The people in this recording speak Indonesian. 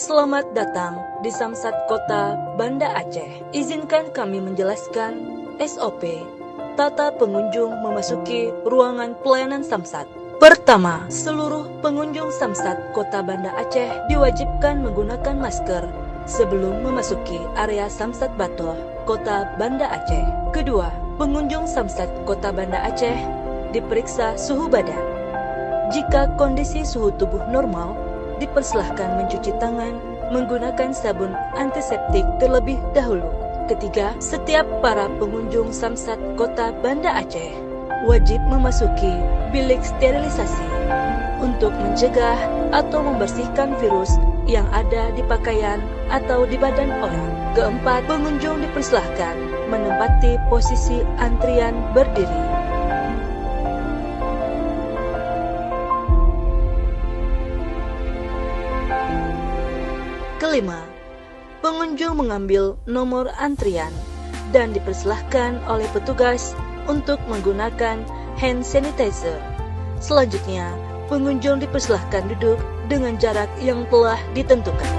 Selamat datang di Samsat Kota Banda Aceh. Izinkan kami menjelaskan SOP tata pengunjung memasuki ruangan pelayanan Samsat. Pertama, seluruh pengunjung Samsat Kota Banda Aceh diwajibkan menggunakan masker sebelum memasuki area Samsat Batoh, Kota Banda Aceh. Kedua, pengunjung Samsat Kota Banda Aceh diperiksa suhu badan. Jika kondisi suhu tubuh normal, dipersilahkan mencuci tangan menggunakan sabun antiseptik terlebih dahulu. Ketiga, setiap para pengunjung Samsat Kota Banda Aceh wajib memasuki bilik sterilisasi untuk mencegah atau membersihkan virus yang ada di pakaian atau di badan orang. Keempat, pengunjung dipersilahkan menempati posisi antrian berdiri. Kelima, pengunjung mengambil nomor antrian dan dipersilahkan oleh petugas untuk menggunakan hand sanitizer. Selanjutnya, pengunjung dipersilahkan duduk dengan jarak yang telah ditentukan.